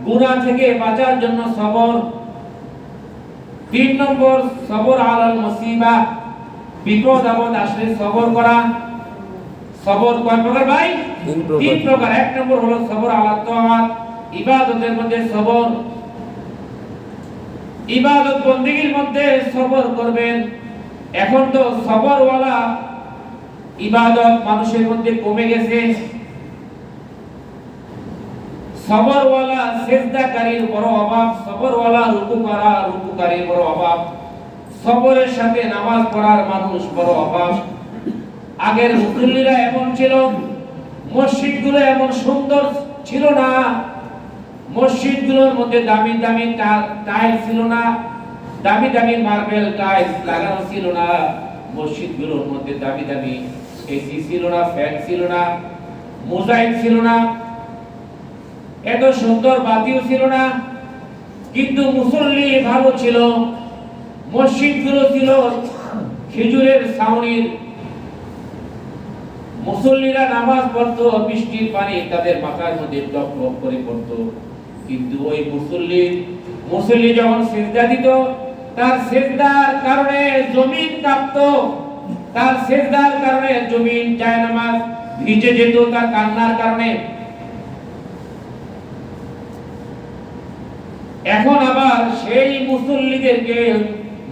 গুনাহ থেকে বাঁচার জন্য সবর। 3 নম্বর সবর আলাল মুসিবা, বিপদ আপদ আসলে সবর করা। সবর কয় প্রকার ভাই? 3 প্রকার। 1 নম্বর হলো সবর আলা তাআত, ইবাদতের মধ্যে সবর। ইবাদত বন্দেগীর মধ্যে সবর করবেন। এখন তো সবরওয়ালা ইবাদত মানুষের মধ্যে কমে গেছে। সবরওয়ালা সিজদাকারীর বড় অভাব, সবরওয়ালা রুকুকারীর বড় অভাব, সবরের সাথে নামাজ পড়ার মানুষ বড় অভাব। আগের মুসল্লিরা এমন ছিল, মসজিদগুলো এমন সুন্দর ছিল না, মসজিদগুলোর মধ্যে দামি দামি টাইলস ছিল না, দামি দামি মার্বেল টাইলস লাগানো ছিল না, মসজিদগুলোর মধ্যে দামি দামি এসি ছিল না, ফ্যান ছিল না, মোজাইক ছিল না, এত সুন্দর বাতিও ছিল না। কিন্তু মুসল্লি ভালো ছিল, মসজিদগুলো ছিল খেজুরের ছাউনির, মুসল্লিরা নামাজ পড়তো, বৃষ্টির পানি তাদের মাথার মধ্যে টপ টপ করে পড়তো। কিন্তু ওই মুসল্লি যখন সিজদা দিত, তার সিজদার কারণে জমিন কাঁপতো, তার সিজদার কারণে জমিন জায়নামাজ ভিজে যেত তার কান্নার কারণে। এখন আবার সেই মুসল্লিদেরকে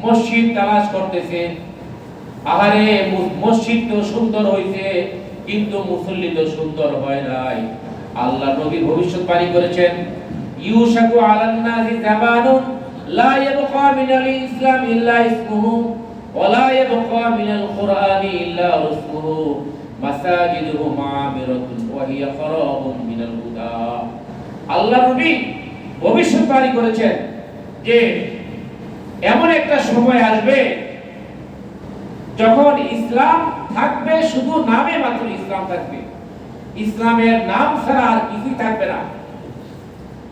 মসজিদ তালাশ করতেছে। আহারে, মসজিদ তো সুন্দর হইছে, কিন্তু মুসল্লি তো সুন্দর হয় নাই। আল্লাহ নবী ভবিষ্যৎবাণী করেছেন, ইউশাকু আলান নাসি জামানুন লা ইয়াবকা মিনাল ইসলাম ইল্লা ইসমুহু ওয়া লা ইয়াবকা মিনাল কুরআনি ইল্লা রুসমুহু মাসাজিদুহুম আমিরাতুন ওয়া হিয়া খারাবুন মিনাল হুদা। আল্লাহ নবী ভবিষ্যৎবাণী করেছেন যে এমন একটা সময় আসবে যখন ইসলাম থাকবে, শুধু নামে মাত্র ইসলাম থাকবে, ইসলামের নাম ছাড়া আর কিছুই থাকবে না।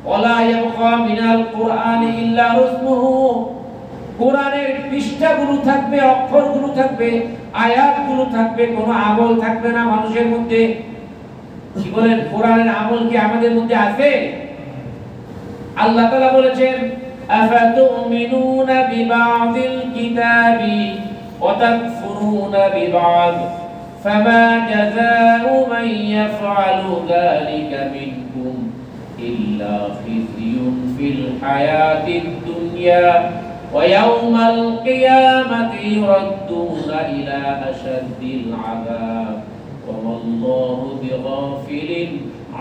ওয়ালা ইয়াবকা মিনাল কুরআনি ইল্লা রুসমুহু, কোরআনের পৃষ্ঠাগুলো থাকবে, অক্ষরগুলো থাকবে, আয়াতগুলো থাকবে, কোনো আমল থাকবে না মানুষের মধ্যে। কি বলেন, কোরআনের আমল কি আমাদের মধ্যে আছে? আল্লাহ তাআলা বলেছেন, আফাতুমিনুনা বিবাযিল কিতাবি ওয়া তাকফুরুনা বিবায ফামা জাযাউ মান ইয়াফআলু যালিকা মিনকুম ইল্লা খিzyun ফিল হায়াতিদ দুনিয়া ওয়া ইয়াওমাল কিয়ামাতি ইউরাদ্দুনা ইলা আশাদ্দিল আযাব ওয়া মাল্লাহু বিগাফিলিন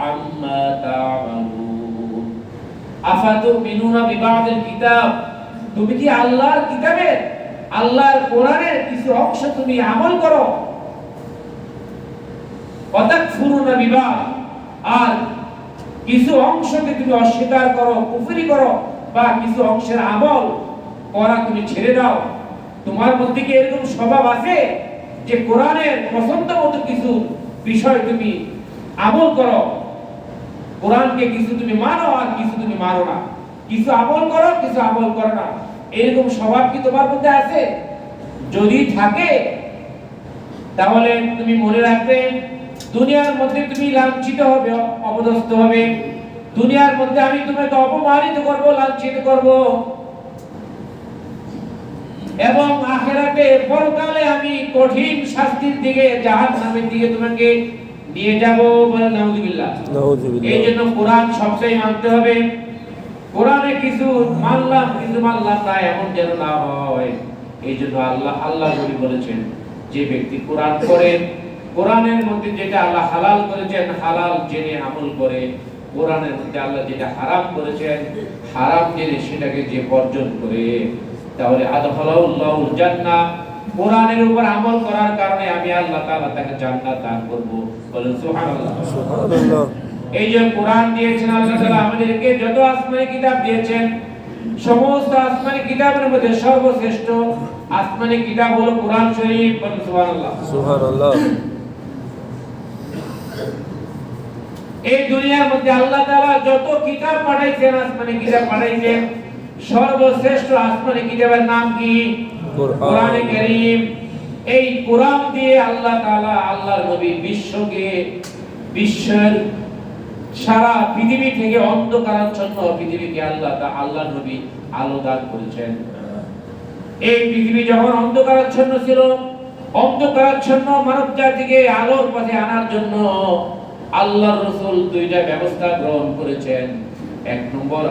আম্মা তা'মালুন। আফাতুমিনুনা বিবাযিল কিতাব, তুমি কি আল্লাহর কিতাবের, আল্লাহর কোরআনের কিছু অংশ তুমি আমল করো, ওয়া তাকফুরুনা বিবায, আর কিছু অংশকে তুমি অস্বীকার করো, কুফরি করো, বা কিছু অংশের আমল করা তুমি ছেড়ে দাও। তোমার মধ্যে কি এরকম স্বভাব আছে যে কোরআনের পছন্দ মতো কিছু বিষয় তুমি আমল করো, কোরআনকে কিছু তুমি মানো আর কিছু তুমি মানো না, কিছু আমল করো কিছু আমল করো না, এরকম স্বভাব কি তোমার মধ্যে আছে? যদি থাকে তাহলে তুমি মনে রাখবে, দুনিয়ার মধ্যে তুমি লাঞ্ছিত হবে, অপদস্থ হবে। দুনিয়ার মধ্যে আমি তোমাকে অপমানিত করব, লাঞ্ছিত করব, এবং আখিরাতে পরকালে আমি কঠিন শাস্তির দিকে, জাহান্নামের দিকে তোমাকে নিয়ে যাব। বলেন নাউযুবিল্লাহ। এই জন্য কোরআন সবচেয়ে মানতে হবে। কোরআনে কিছু মানলাম কিছু মানলাম না, এমন যেন না হয়। এই জন্য আল্লাহ নবী বলেছেন, যে ব্যক্তি কোরআন পড়ে, কোরআনের মধ্যে যেটা আল্লাহ হালাল করেছেন হালাল জেনে আমল করে, কোরআনের মধ্যে আল্লাহ যেটা হারাম করেছেন হারাম জেনে সেটাকে যে বর্জন করে, তাহলে আদখালাহুল্লাহুল জান্নাহ, কোরআনের উপর আমল করার কারণে আমি আল্লাহ তাআলা তাকে জান্নাত দান করব। বলেন সুবহানাল্লাহ। সুবহানাল্লাহ। এই যে কোরআন দিয়েছেন আল্লাহ তাআলা আমাদেরকে, যত আসমানি কিতাব দিয়েছেন, সমস্ত আসমানি কিতাবের মধ্যে সর্বশ্রেষ্ঠ আসমানি কিতাব হলো কোরআন শরীফ। বলেন সুবহানাল্লাহ। সুবহানাল্লাহ। এই দুনিয়ার মধ্যে আল্লাহ তাআলা যত কিতাব পাঠাইছেন, আসমানি কিতাব পাঠাইছেন, সর্বশ্রেষ্ঠ আসমানি কিতাবের নাম কি? কোরআনে কারীম। এই কোরআন দিয়ে আল্লাহ তাআলা, আল্লাহর নবী বিশ্বের সারা পৃথিবী থেকে অন্ধকারাচ্ছন্ন পৃথিবীকে আল্লাহ নবী আলো দান করেছেন। এই পৃথিবী যখন অন্ধকারাচ্ছন্ন ছিল, অন্ধকারাচ্ছন্ন মানব জাতিকে আলোর পথে আনার জন্য আল্লাহর রাসূল দুইটা ব্যবস্থা গ্রহণ করেছেন। এক নম্বর,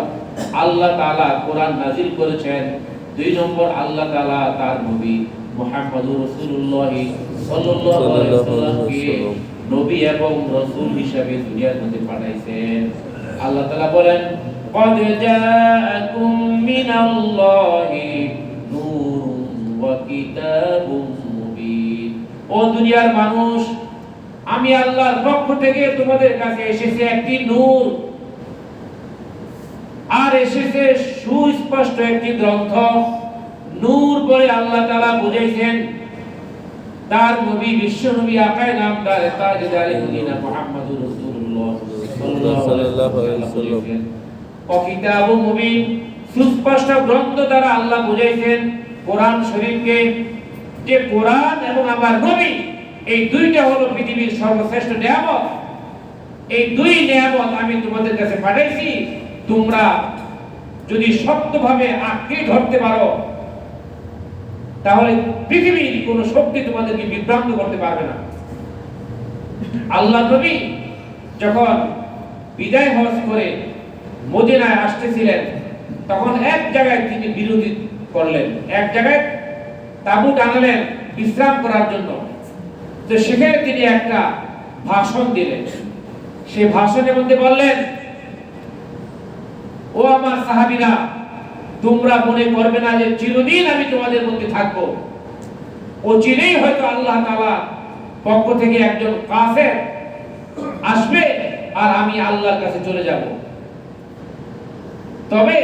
আল্লাহ তাআলা কোরআন নাযিল করেছেন। দুই নম্বর, আল্লাহ তাআলা তার নবী মুহাম্মদুর রাসূলুল্লাহ সাল্লাল্লাহু আলাইহি সাল্লাল্লাহু আলাইহি ওয়াসাল্লামকে ওয়াসাল্লাম নবী এবং রাসূল হিসেবে দুনিয়ার মধ্যে পাঠাইছেন। আল্লাহ তাআলা বলেন, قد جاءكم من الله نور وكتاب مبين। ও দুনিয়ার মানুষ, আমি আল্লাহর পক্ষ থেকে তোমাদের কাছে এসেছে একটি নূর, আর এসেছে সুস্পষ্ট একটি গ্রন্থ। নূর বলে আল্লাহ তাআলা বুঝাইছেন তার নবী, বিশ্ব নবী আকায়ে নামদার তাজদারে মদিনা মুহাম্মদুর রাসূলুল্লাহ সাল্লাল্লাহু আলাইহি ওয়াসাল্লাম। ও কিতাবু মুবিন, সুস্পষ্ট গ্রন্থ দ্বারা আল্লাহ বুঝাইছেন কোরআন শরীফকে, যে কোরআন এবং আমার নবী এই দুইটা হলো পৃথিবীর সর্বশ্রেষ্ঠ নিয়ামত। এই দুই নিয়ামত আমি তোমাদের কাছে পাঠাইছি, তোমরা যদি শক্তভাবে আঁকড়ে ধরতে পারো তাহলে পৃথিবীর কোনো শক্তি তোমাদেরকে বিভ্রান্ত করতে পারবে না। আল্লাহ নবী যখন বিদায় হজ করে মদিনায় আসতেছিলেন, তখন এক জায়গায় তিনি বিরতি করলেন, এক জায়গায় তাঁবু টানালেন বিশ্রাম করার জন্য। তো সেখানে তিনি একটা ভাষণ দিলেন। সেই ভাষণের মধ্যে বললেন, ও আমার সাহাবীরা, তোমরা মনে করবে না যে চিরদিন আমি তোমাদের মধ্যে থাকবো। অচিরেই হয়তো আল্লাহ তাআলা পক্ষ থেকে একজন কাফের আসবে আর আমি আল্লাহর কাছে চলে যাব। তবে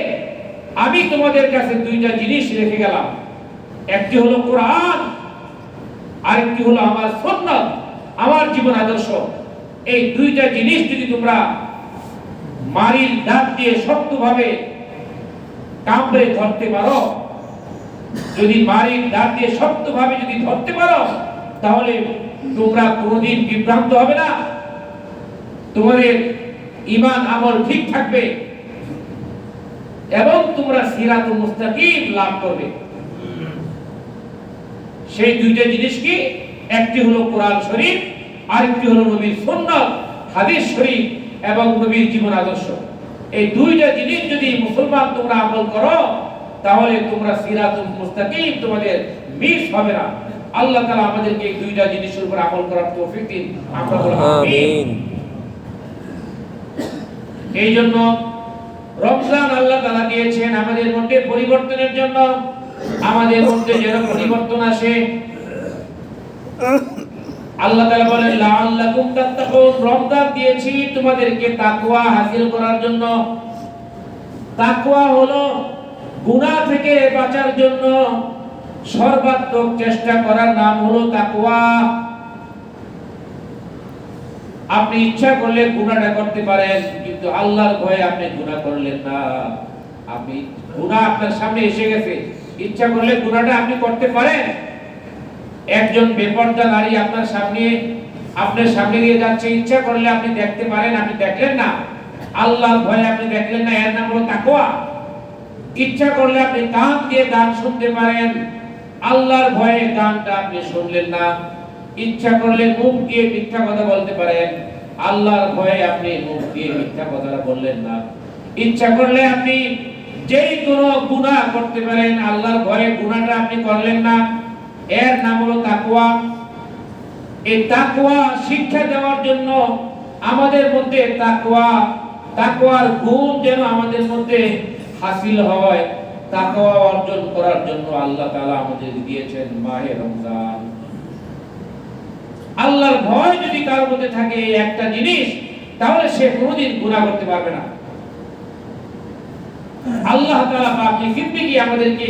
আমি তোমাদের কাছে দুইটা জিনিস রেখে গেলাম, একটি হলো কোরআন, আরেকটি হলো আমার সুন্নাত, আমার জীবন আদর্শ। এই দুইটা জিনিস যদি তোমরা মারির দাঁত দিয়ে শক্তভাবে কামড়ে ধরতে পারো, যদি মারির দাঁত দিয়ে শক্তভাবে যদি ধরতে পারো, তাহলে তোমরা কোনোদিন বিভ্রান্ত হবে না, তোমাদের ঈমান আমল ঠিক থাকবে এবং তোমরা সিরাতুল মুস্তাকিম লাভ করবে। সেই দুইটা জিনিস কি? একটি হলো কোরআন শরীফ, আরেকটি হলো নবীর সুন্নাত, হাদিস শরীফ এবং নবীর জীবন আদর্শ। এই দুইটা জিনিস যদি মুসলমান তোমরা আমল করো, তাহলে তোমরা সিরাতুল মুস্তাকিম তোমাদের মিস হবে না। আল্লাহ তাআলা আমাদেরকে এই দুইটা জিনিসের উপর আমল করার তৌফিক দিন। আমরা বলি আমিন। এই জন্য রমজান আল্লাহ তাআলা দিয়েছেন আমাদের মধ্যে পরিবর্তনের জন্য, আমাদের মধ্যে যেন পরিবর্তন আসে। আল্লাহ তাআলা বলেন, লাআল্লাকুম তাত্তাকুন, রমজান দিয়েছি তোমাদেরকে তাকওয়া হাসিল করার জন্য। তাকওয়া হলো গুনাহ থেকে বাঁচার জন্য সর্বাত্মক চেষ্টা করার নাম হলো তাকওয়া। আপনি ইচ্ছা করলে গুনাহটা করতে পারেন, কিন্তু আল্লাহর ভয়ে আপনি গুনাহ করলেন না। আপনি গুনাহ আপনার সামনে এসে গেছে, ইচ্ছা করলে গুনাহটা আপনি করতে পারেন। একজন বেপরদা নারী আপনার সামনে দিয়ে যাচ্ছে, ইচ্ছা করলে আপনি দেখতে পারেন, আপনি দেখলেন না। আল্লাহর ভয়ে আপনি দেখলেন না, এর নাম হলো তাকওয়া। ইচ্ছা করলে আপনি কান দিয়ে গান শুনতে পারেন, আল্লাহর ভয়ে গানটা আপনি শুনলেন না। ইচ্ছা করলে মুখ দিয়ে মিথ্যা কথা বলতে পারেন, আল্লাহর ভয়ে আপনি মুখ দিয়ে মিথ্যা কথাটা বললেন না। ইচ্ছা করলে আপনি যেই কোনো গুনাহ করতে পারেন, আল্লাহর ভয়ে গুনাহটা আপনি করলেন না। এর নাম হলো তাকওয়া। এই তাকওয়া শিক্ষা দেওয়ার জন্য আমাদের মধ্যে তাকওয়ার গুণ যেন আমাদের মধ্যে হাসিল হয়, তাকওয়া অর্জন করার জন্য আল্লাহ তাআলা আমাদের দিয়েছেন মাহে রমজান। আল্লাহর ভয় যদি কার মধ্যে থাকে একটা জিনিস, তাহলে সে কোনোদিন গুনাহ করতে পারবে না। আল্লাহ তাআলা বাকি জিন্দেগি আমাদেরকে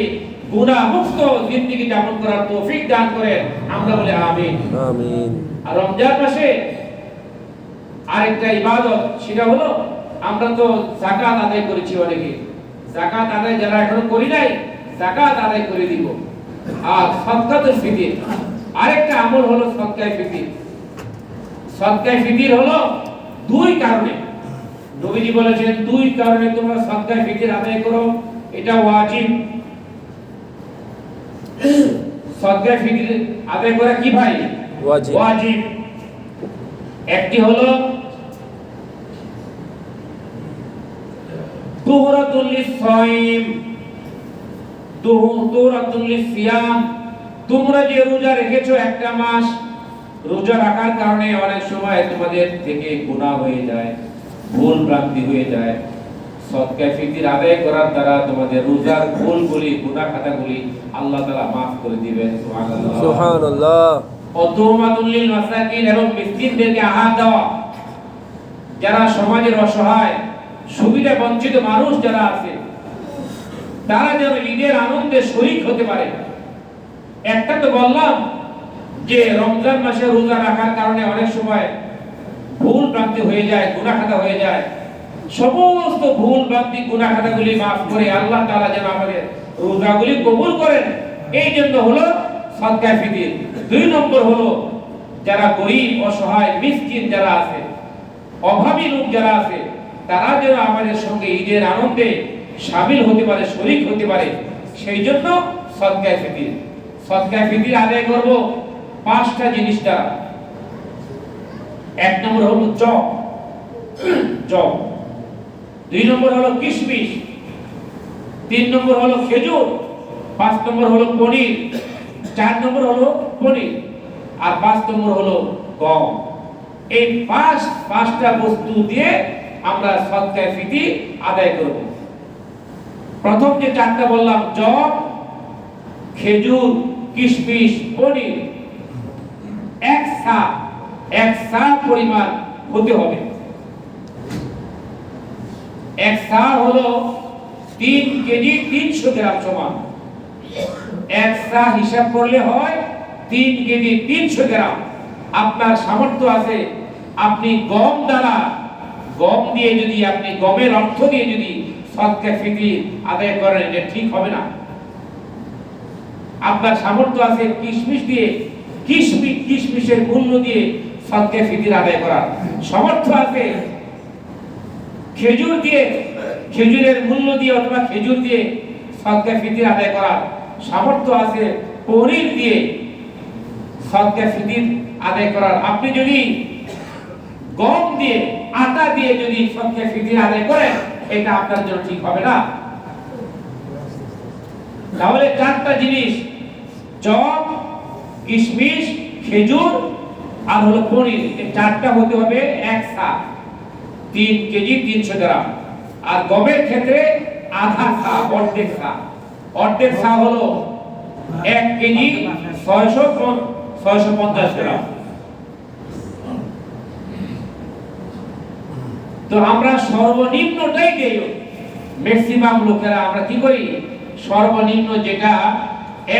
গুনাহ মুক্ত জিন্দেগি যাপন করার তৌফিক দান করেন। আমরা বলি আমিন আমিন। আর রমজান মাসে আরেকটা ইবাদত, সেটা হলো আমরা তো যাকাত আদায় করেছি অনেকে। যাকাত আদায় যারা এখনো করি নাই, যাকাত আদায় করে দিব। আর সাদকাতুল ফিতর, আরেকটা আমল হলো সাদকায়ে ফিতর। সাদকায়ে ফিতর হলো দুই কারণে, নবীজি বলেছেন দুই কারণে তোমরা সাদকায়ে ফিতর আদায় করো, এটা ওয়াজিব। সাদকায়ে ফিতর আদায় করা কি ভাই? ওয়াজিব। একটি হলো তুহরাতুল লিস-সাইম, তুহরাতুল লিস-সিয়াম। তোমরা যে রোজা রেখেছো একটা মাস, রোজা রাখার কারণে অনেক সময় তোমাদের থেকে গুনাহ হয়ে যায়, ভুল ভ্রান্তি হয়ে যায়। সদকা ফিতর আদায় করার দ্বারা তোমাদের রোজার ভুলগুলি, গুনাহ খাতাগুলি আল্লাহ তাআলা মাফ করে দিবেন। সুবহানাল্লাহ। সুবহানাল্লাহ। অতুমাতুল লিল মাসাকিন, এবং মিসকিনদেরকে আহার দেওয়া, যারা সমাজের অসহায় সুবিধা বঞ্চিত মানুষ যারা আছে, তারা যেন ঈদের আনন্দে শরীক হতে পারে। একটা তো বললাম যে রমজান মাসে রোজা রাখার কারণে অনেক সময় ভুল ভ্রান্তি হয়ে যায়, গুনাহ খাতা হয়ে যায়। সমস্ত ভুল ভ্রান্তি, গুনাহ খাতাগুলি মাফ করে আল্লাহ তাআলা যেন আমাদের রোজাগুলি কবুল করেন, এই জন্য হলো সদকা ফিতর। 2 নম্বর হলো যারা গরীব, অসহায়, মিসকিন যারা আছে, অভাবী লোক যারা আছে, তারা যেন আমাদের সঙ্গে ঈদের আনন্দে শামিল হতে পারে, শরীক হতে পারে, সেই জন্য সদকা ফিতর। সদকা ফিতর আদায় করব 5টা জিনিস দ্বারা। 1 নম্বর হলো জব, 2 নম্বর হলো কিশমিশ, 3 নম্বর হলো খেজুর, 5 নম্বর হলো পনির, 4 নম্বর হলো পনির, আর 5 নম্বর হলো গম। এই 5টা বস্তু দিয়ে আমরা সদকা ফিতর আদায় করব। প্রথম যে 4টা বললাম, জব, খেজুর, কিশমিশ, পনির, এক সা পরিমাণ হতে হবে। এক সা হলো 3 কেজি 300 গ্রাম সমান। এক সা হিসাব করলে হয় 3 কেজি 300 গ্রাম। আপনার সামর্থ্য আছে, আপনি গম দিয়ে যদি, আপনি গমের অর্থ দিয়ে যদি সদকা ফিতর আদায় করেন, এটা ঠিক হবে না। আপনার সামর্থ্য আছে কিশমিশ দিয়ে, কিশমিশের মূল্য দিয়ে সদকা ফিতর আদায় করার সামর্থ্য আছে, খেজুর দিয়ে, খেজুরের মূল্য দিয়ে অথবা খেজুর দিয়ে সদকা ফিতর আদায় করার সামর্থ্য আছে, পনির দিয়ে সদকা ফিতর আদায় করার। আপনি যদি গম দিয়ে, আটা দিয়ে যদি সদকা ফিতর আদায় করেন, এটা আপনার জন্য ঠিক হবে না। তাহলে 4টা জিনিস, জব, কিশমিশ, খেজুর আর হলো পনির, এই 4টা হতে হবে এক সা, 3 কেজি 300 গ্রাম। আর গমের ক্ষেত্রে আধা সা, অর্ধেক সা হলো 1 কেজি 650 গ্রাম। তো আমরা সর্বনিম্নটাই দেই। ম্যাক্সিমাম লোকেরা আমরা কি করি, সর্বনিম্ন যেটা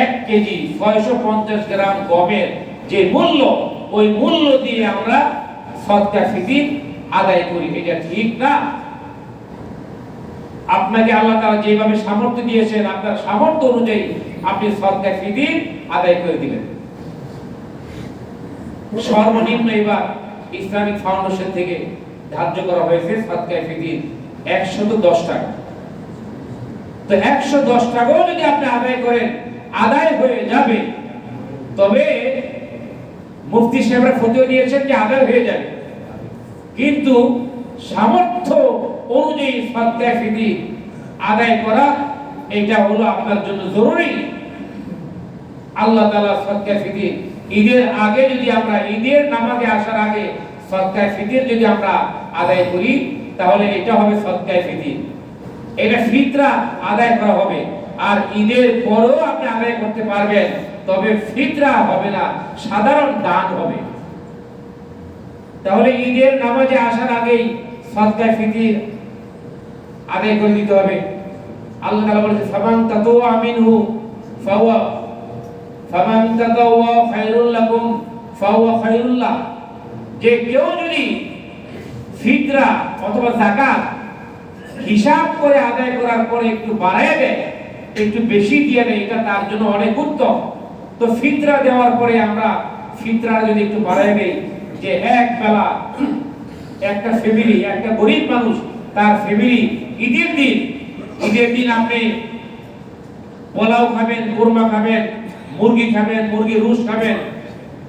1 কেজি 650 গ্রাম গমের যে মূল্য, ওই মূল্য দিয়ে আমরা সদকা ফিতর আদায় করি। এটা ঠিক না। আপনাকে আল্লাহ তাআলা যেভাবে সামর্থ্য দিয়েছেন, আপনার সামর্থ্য অনুযায়ী আপনি সদকা ফিতর আদায় করে দিবেন। সর্বনিম্ন এবার ইসলামিক ফাউন্ডেশন থেকে ধার্য করা হয়েছে সদকা ফিতর 110 টাকা। তো 110 টাকাও যদি আপনি আদায় করেন, আদায় হয়ে যাবে। তবে মুফতি সাহেবরা ফতোয়া দিয়েছেন যে আদায় হয়ে যাবে, কিন্তু সামর্থ্য অনুযায়ী সদকা ফিতর আদায় করা, এটা হলো আপনার জন্য জরুরি। আল্লাহ তাআলা সদকা ফিতর ঈদের আগে যদি আমরা, ঈদের নামাজে আসার আগে সদকা ফিতর যদি আমরা আদায় করি, তাহলে এটা হবে সদকা ফিতর। এটা ফিতরা আদায় করা হবে। আর ঈদের পরেও আপনি আদায় করতে পারবেন, তবে ফিতরা হবে না, সাধারণ দান হবে। তাহলে ঈদের নামাজে আসার আগেই সদকা ফিতর আদায় করে দিতে হবে। আল্লাহ তাআলা বলেছেন, ফামান তাতাওয়া মিনহু ফামান তাতাওয়া খায়রুল লাকুম ফাহুয়া খায়রুল লাহ। যে কেউ যদি ফিতরা অথবা যাকাত হিসাব করে আদায় করার পরে একটু বাড়ায় দেয়, একটু বেশি দিয়ে দেয়, এটা তার জন্য অনেক উত্তম। তো ফিতরা দেওয়ার পরে আমরা ফিতরা যদি একটু বাড়ায় দেই, যে এক বেলা একটা ফ্যামিলি, একটা গরিব মানুষ, তার ফ্যামিলি ঈদের দিন আপনি পোলাও খাবেন, কুরমা খাবেন, মুরগি খাবেন, মুরগি রুস খাবেন,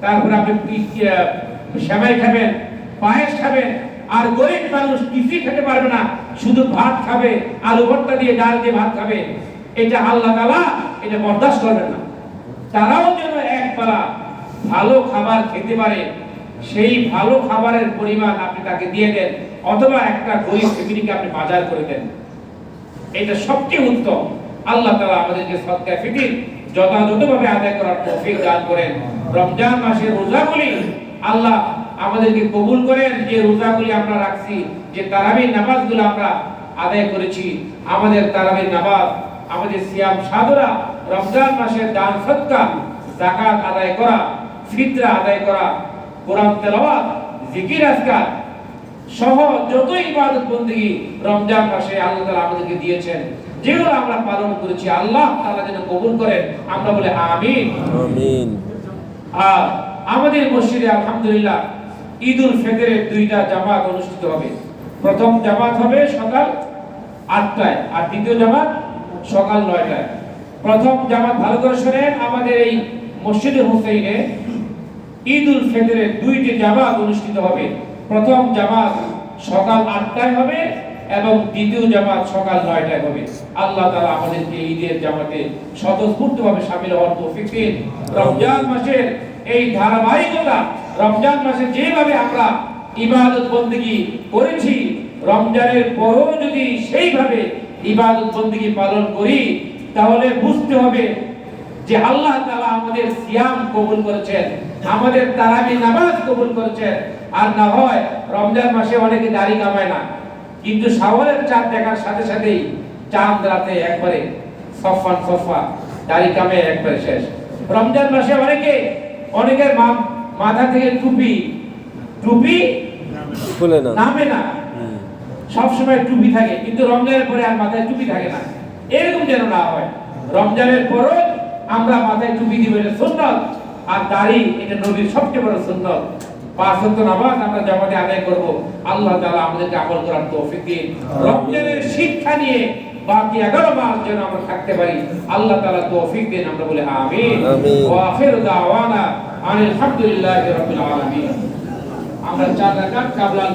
তারপরে আপনি সেমাই খাবেন, পায়েস খাবেন। আর গরিব মানুষ কিছুই খেতে পারবে না, শুধু ভাত খাবে, আলু ভর্তা দিয়ে, ডাল দিয়ে ভাত খাবে। এটা আল্লাহ তাআলা এটা বরদাস্ত করবেন না। তারাও যেন এক বেলা ভালো খাবার খেতে পারে সেই ভালো খাবারের পরিমাণ আপনি তাকে দিয়ে দেন, অথবা একটা গরিব ফ্যামিলিকে আপনি বাজার করে দেন। এটা সবচেয়ে উত্তম। আল্লাহ তাআলা আমাদেরকে সদকা ফিতর যথাযথভাবে আদায় করার তৌফিক দান করেন। রমজান মাসের রোজাগুলি আল্লাহ আমাদেরকে কবুল করেন। যে রোজাগুলি আমরা রাখছি, যে তারাবির নামাজগুলো আমরা আদায় করেছি, আমাদের তারাবির নামাজ, আমাদের সিয়াম সাধনা, রমজান মাসের দান সদকা, যাকাত আদায় করা, ফিতরা আদায় করা, কোরআন তেলাওয়াত, জিকির আজকার সহ যত ইবাদত বন্দেগী রমজান মাসে আল্লাহ তাআলা আমাদেরকে দিয়েছেন, যেগুলো আমরা পালন করেছি, আল্লাহ তাআলা যেন কবুল করেন। আমরা বলে আমিন। আমিন। আর আমাদের মসজিদে আলহামদুলিল্লাহ ঈদুল ফিতরের 2টা জামাত অনুষ্ঠিত হবে। প্রথম জামাত হবে সকাল 8টায় আর দ্বিতীয় জামাত সকাল 9টায়। প্রথম জামাত ভালো করে শুনেন, আমাদের এই মসজিদে হুসাইনে ঈদুল ফিতরের 2টি জামাত অনুষ্ঠিত হবে। প্রথম জামাত সকাল 8টায় হবে এবং দ্বিতীয় জামাত সকাল 9টায় হবে। আল্লাহ তাআলা আমাদেরকে ঈদের জামাতে স্বতঃস্ফূর্তভাবে শামিল হওয়ার তৌফিক দিন। রমজান মাসের এই ধারাবাহিকতা, রমজান মাসে যেভাবে আমরা ইবাদত বন্দেগী করেছি, রমজানের পরও যদি সেইভাবে ইবাদত বন্দেগী পালন করি, তাহলে বুঝতে হবে যে আল্লাহ তাআলা আমাদের সিয়াম কবুল করেছেন, আমাদের তারাবি নামাজ কবুল করেছেন। আর না হয় রমজান মাসে অনেকে দাড়ি কামায় না, কিন্তু শাওয়ালের চাঁদ দেখার সাথে সাথেই চাঁদ রাতে একবারে সফা দাড়ি কামে একবারে শেষ। রমজান মাসে অনেকের মাথা থেকে টুপি খুলে না, নামে না, সব সময় টুপি থাকে, কিন্তু রমজানের পরে আর মাথায় টুপি থাকে না। এরকম যেন না হয়। রমজানের পরও আমরা মাথায় টুপি দিব, এটা সুন্নাত। আর দাড়ি এটা নবীর সবচেয়ে বড় সুন্নাত। 5 ওয়াক্ত নামাজ আমরা জামাতে আদায় করব। আল্লাহ তাআলা আমাদেরকে আমল করার তৌফিক দিন। রমজানের শিক্ষা নিয়ে বাকি 11 মাস যেন আমরা থাকতে পারি, আল্লাহ তাআলা তৌফিক দিন। আমরা বলে আমিন। ওয়া আখিরু দাওয়ানা আলহামদুলিল্লাহি রাব্বিল আলামিন। আমরা 4 রাকাত কাবলা